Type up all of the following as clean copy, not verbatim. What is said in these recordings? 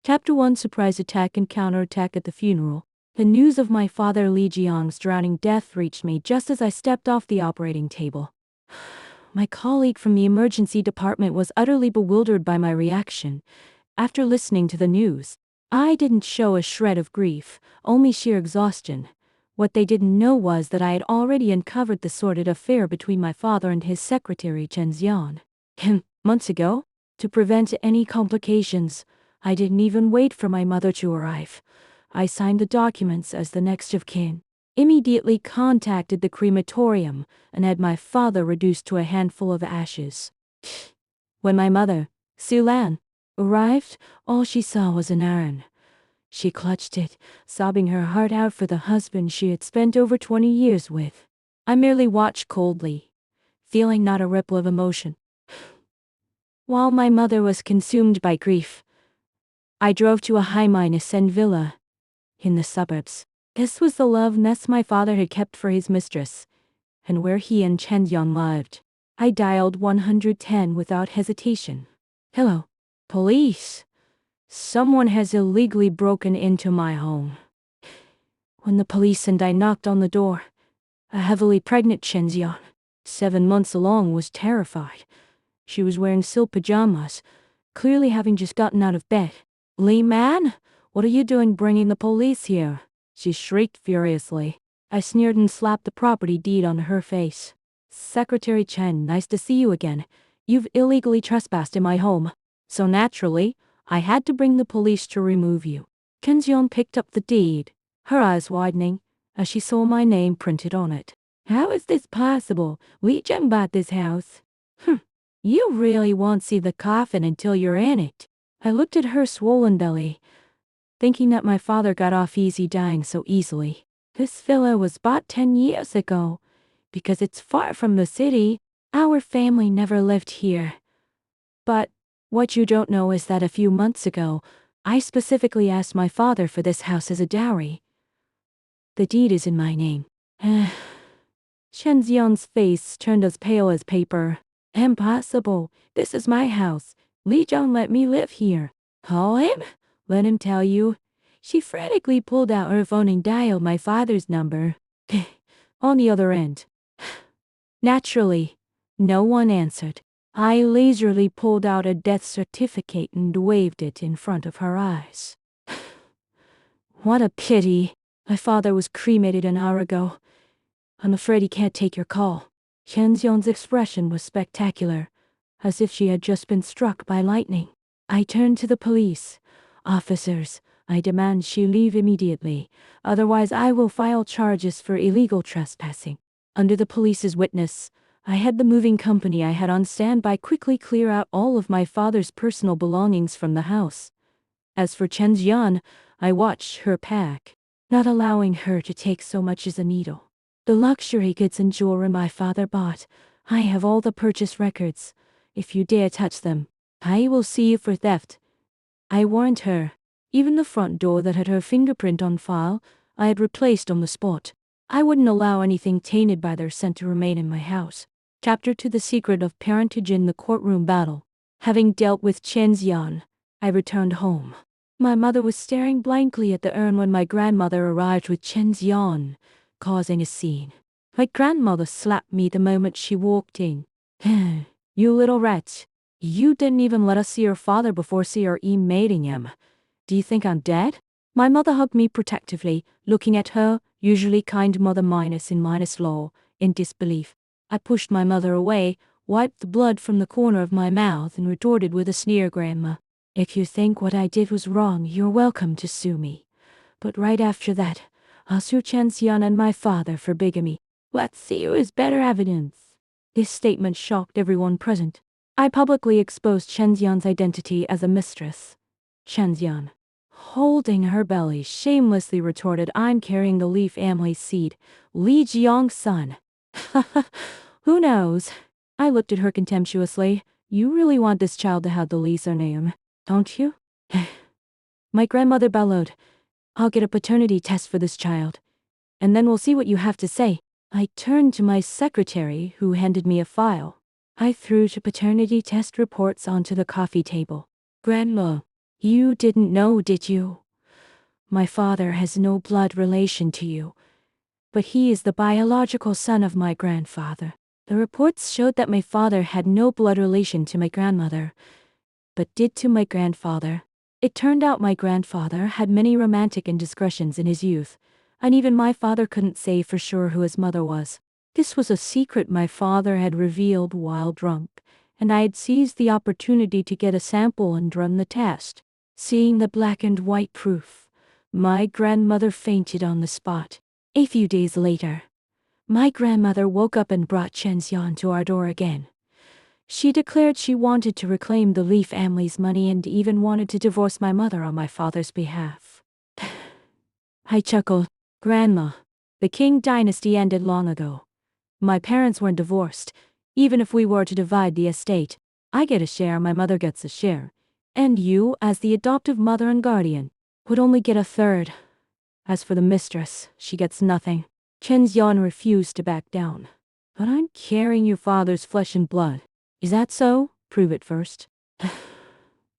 Chapter 1: Surprise Attack and Counterattack at the Funeral. The news of my father Li Jiang's drowning death reached me just as I stepped off the operating table. My colleague from the emergency department was utterly bewildered by my reaction. After listening to the news, I didn't show a shred of grief, only sheer exhaustion. What they didn't know was that I had already uncovered the sordid affair between my father and his secretary Chen Xian. Months ago, to prevent any complications, I didn't even wait for my mother to arrive. I signed the documents as the next of kin, immediately contacted the crematorium, and had my father reduced to a handful of ashes. When my mother, Su Lan, arrived, all she saw was an urn. She clutched it, sobbing her heart out for the husband she had spent over 20 years with. I merely watched coldly, feeling not a ripple of emotion. While my mother was consumed by grief, I drove to a high-end villa in the suburbs. This was the love nest my father had kept for his mistress, and where he and Chen Yang lived. I dialed 110 without hesitation. Hello, police. Someone has illegally broken into my home. When the police and I knocked on the door, a heavily pregnant Chen Xian, 7 months along, was terrified. She was wearing silk pajamas, clearly having just gotten out of bed. "Li man, what are you doing bringing the police here?" she shrieked furiously. I sneered and slapped the property deed on her face. "Secretary Chen, nice to see you again. You've illegally trespassed in my home, so naturally, I had to bring the police to remove you." Chen Xian picked up the deed, her eyes widening as she saw my name printed on it. "How is this possible? Li Zhen bought this house." "You really won't see the coffin until you're in it." I looked at her swollen belly, thinking that my father got off easy dying so easily. "This villa was bought 10 years ago. Because it's far from the city, our family never lived here. But what you don't know is that a few months ago, I specifically asked my father for this house as a dowry. The deed is in my name." Chen Xian's face turned as pale as paper. "Impossible. This is my house. Li Zhang let me live here." "Call him? Let him tell you." She frantically pulled out her phone and dialed my father's number. On the other end, naturally, no one answered. I leisurely pulled out a death certificate and waved it in front of her eyes. "What a pity. My father was cremated an hour ago. I'm afraid he can't take your call." Chen Xian's expression was spectacular, as if she had just been struck by lightning. I turned to the police. "Officers, I demand she leave immediately, otherwise I will file charges for illegal trespassing." Under the police's witness, I had the moving company I had on standby quickly clear out all of my father's personal belongings from the house. As for Chen Xian, I watched her pack, not allowing her to take so much as a needle. "The luxury goods and jewelry my father bought, I have all the purchase records. If you dare touch them, I will see you for theft." I warned her. Even the front door that had her fingerprint on file, I had replaced on the spot. I wouldn't allow anything tainted by their scent to remain in my house. Chapter 2: The Secret of Parentage in the Courtroom Battle. Having dealt with Chen Xian, I returned home. My mother was staring blankly at the urn when my grandmother arrived with Chen Xian, causing a scene. My grandmother slapped me the moment she walked in. "You little wretch. You didn't even let us see your father before CRE mating him. Do you think I'm dead?" My mother hugged me protectively, looking at her, usually kind mother minus law, in disbelief. I pushed my mother away, wiped the blood from the corner of my mouth, and retorted with a sneer, "Grandma, if you think what I did was wrong, you're welcome to sue me. But right after that, I'll sue Chen Xian and my father for bigamy. Let's see who has better evidence." This statement shocked everyone present. I publicly exposed Chen Xian's identity as a mistress. Chen Xian, holding her belly, shamelessly retorted, "I'm carrying the Li family's seed, Li Jiang's son." "Who knows?" I looked at her contemptuously. "You really want this child to have the Li surname, don't you?" My grandmother bellowed, "I'll get a paternity test for this child, and then we'll see what you have to say." I turned to my secretary, who handed me a file. I threw the paternity test reports onto the coffee table. "Grandma, You didn't know, did you? My father has no blood relation to you, but he is the biological son of my grandfather. The reports showed that my father had no blood relation to my grandmother, but did to my grandfather. It turned out my grandfather had many romantic indiscretions in his youth, and even my father couldn't say for sure who his mother was. This was a secret my father had revealed while drunk, and I had seized the opportunity to get a sample and run the test. Seeing the black and white proof, my grandmother fainted on the spot. A few days later, my grandmother woke up and brought Chen Xian to our door again. She declared she wanted to reclaim the Li family's money and even wanted to divorce my mother on my father's behalf. I chuckled. Grandma, the Qing dynasty ended long ago. My parents weren't divorced. Even if we were to divide the estate, I get a share, my mother gets a share, and you, as the adoptive mother and guardian, would only get a third. As for the mistress, she gets nothing. Chen Xian refused to back down. But I'm carrying your father's flesh and blood. Is that so? Prove it first.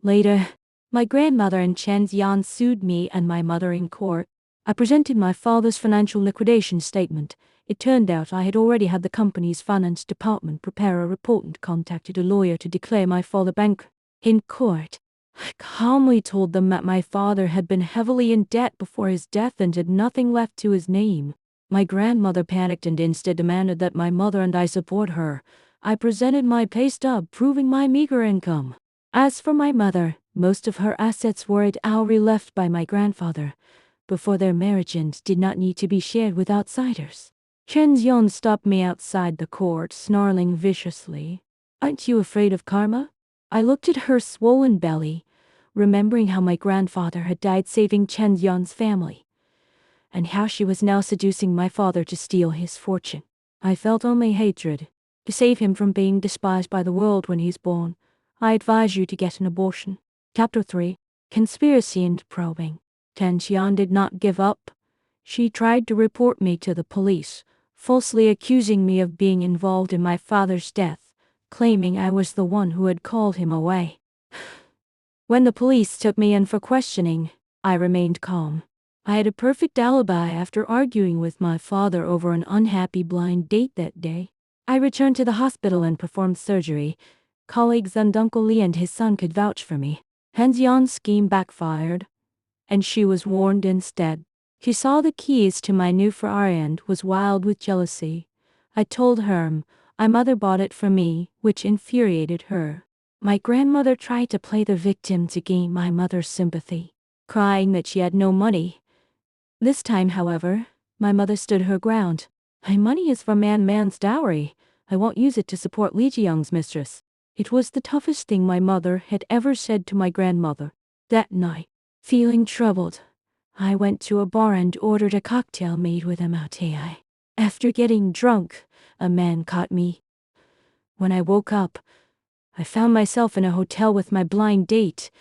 Later, my grandmother and Chen Xian sued me and my mother in court. I presented my father's financial liquidation statement. It turned out I had already had the company's finance department prepare a report and contacted a lawyer to declare my father bankrupt. In court, I calmly told them that my father had been heavily in debt before his death and had nothing left to his name. My grandmother panicked and instead demanded that my mother and I support her. I presented my pay stub proving my meager income. As for my mother, most of her assets were at dowry left by my grandfather before their marriage and did not need to be shared with outsiders. Chen Xian stopped me outside the court, snarling viciously. Aren't you afraid of karma? I looked at her swollen belly, remembering how my grandfather had died saving Chen Xian's family, and how she was now seducing my father to steal his fortune. I felt only hatred. To save him from being despised by the world when he's born, I advise you to get an abortion. Chapter 3. Conspiracy and Probing. Chen Xian did not give up. She tried to report me to the police, falsely accusing me of being involved in my father's death, claiming I was the one who had called him away. When the police took me in for questioning, I remained calm. I had a perfect alibi after arguing with my father over an unhappy blind date that day. I returned to the hospital and performed surgery. Colleagues and Uncle Li and his son could vouch for me. Chen Xian's scheme backfired, and she was warned instead. She saw the keys to my new Ferrari and was wild with jealousy. I told her my mother bought it for me, which infuriated her. My grandmother tried to play the victim to gain my mother's sympathy, crying that she had no money. This time, however, my mother stood her ground. My money is for man's dowry. I won't use it to support Li Jiang's mistress. It was the toughest thing my mother had ever said to my grandmother. That night, feeling troubled, I went to a bar and ordered a cocktail made with a Mao. After getting drunk, a man caught me. When I woke up, I found myself in a hotel with my blind date,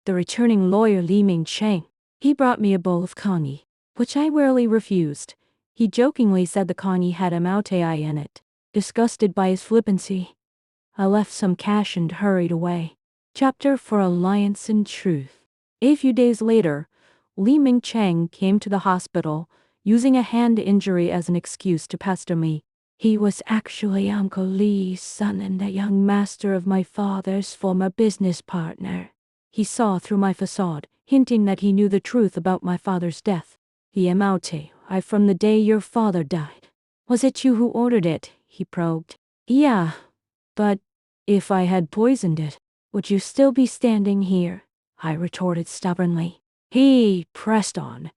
the returning lawyer Li Mingcheng. He brought me a bowl of cognac, which I rarely refused. He jokingly said the cognac had a Mao in it. Disgusted by his flippancy, I left some cash and hurried away. Chapter for Alliance and Truth. A few days later, Li Mingcheng came to the hospital, using a hand injury as an excuse to pester me. He was actually Uncle Li's son and the young master of my father's former business partner. He saw through my facade, hinting that he knew the truth about my father's death. The Maute, I from the day your father died. Was it you who ordered it? He probed. Yeah, but if I had poisoned it, would you still be standing here? I retorted stubbornly. He pressed on.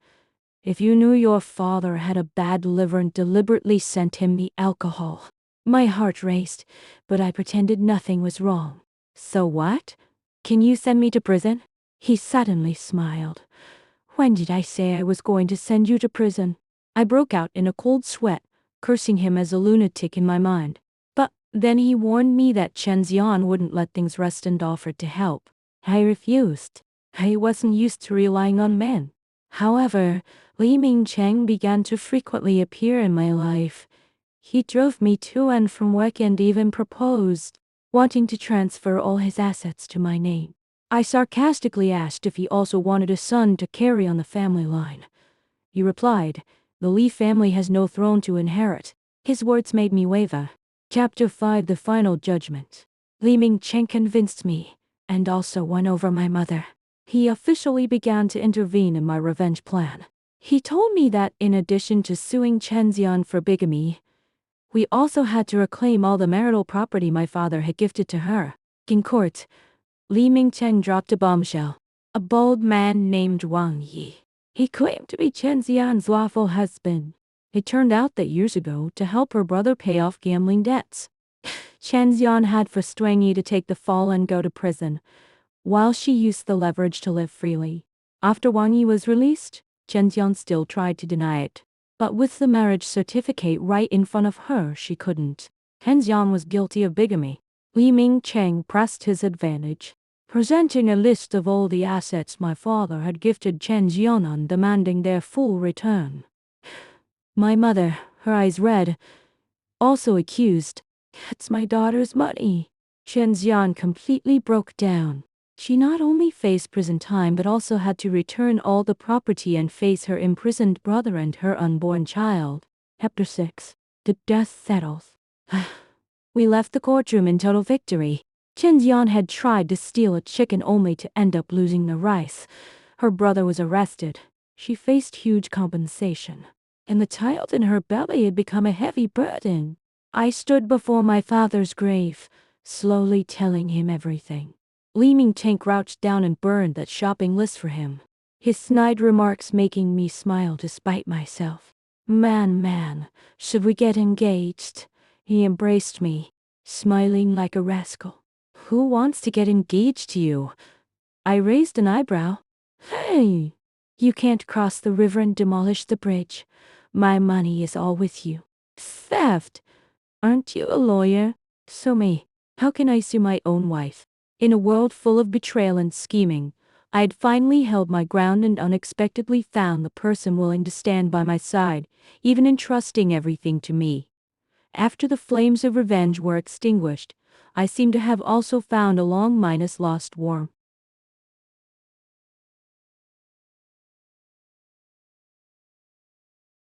If you knew your father had a bad liver and deliberately sent him the alcohol. My heart raced, but I pretended nothing was wrong. So what? Can you send me to prison? He suddenly smiled. When did I say I was going to send you to prison? I broke out in a cold sweat, cursing him as a lunatic in my mind. But then he warned me that Chen Xian wouldn't let things rest and offered to help. I refused. I wasn't used to relying on men. However, Li Mingcheng began to frequently appear in my life. He drove me to and from work and even proposed, wanting to transfer all his assets to my name. I sarcastically asked if he also wanted a son to carry on the family line. He replied, "The Li family has no throne to inherit." His words made me waver. Chapter 5: The Final Judgment. Li Mingcheng convinced me, and also won over my mother. He officially began to intervene in my revenge plan. He told me that in addition to suing Chen Xian for bigamy, we also had to reclaim all the marital property my father had gifted to her. In court, Li Mingcheng dropped a bombshell. A bold man named Wang Yi. He claimed to be Chen Xian's lawful husband. It turned out that years ago, to help her brother pay off gambling debts, Chen Xian had forced Wang Yi to take the fall and go to prison, while she used the leverage to live freely. After Wang Yi was released, Chen Xian still tried to deny it. But with the marriage certificate right in front of her, she couldn't. Chen Xian was guilty of bigamy. Li Mingcheng pressed his advantage, presenting a list of all the assets my father had gifted Chen Xian on, demanding their full return. My mother, her eyes red, also accused, "It's my daughter's money." Chen Xian completely broke down. She not only faced prison time but also had to return all the property and face her imprisoned brother and her unborn child. Chapter 6. The Dust Settles. We left the courtroom in total victory. Chen Xian had tried to steal a chicken only to end up losing the rice. Her brother was arrested. She faced huge compensation, and the child in her belly had become a heavy burden. I stood before my father's grave, slowly telling him everything. Li Mingcheng crouched down and burned that shopping list for him, his snide remarks making me smile despite myself. Man, should we get engaged?" He embraced me, smiling like a rascal. "Who wants to get engaged to you?" I raised an eyebrow. "Hey, you can't cross the river and demolish the bridge. My money is all with you." "Theft? Aren't you a lawyer?" "So me. How can I sue my own wife?" In a world full of betrayal and scheming, I had finally held my ground and unexpectedly found the person willing to stand by my side, even entrusting everything to me. After the flames of revenge were extinguished, I seemed to have also found a long-lost warmth.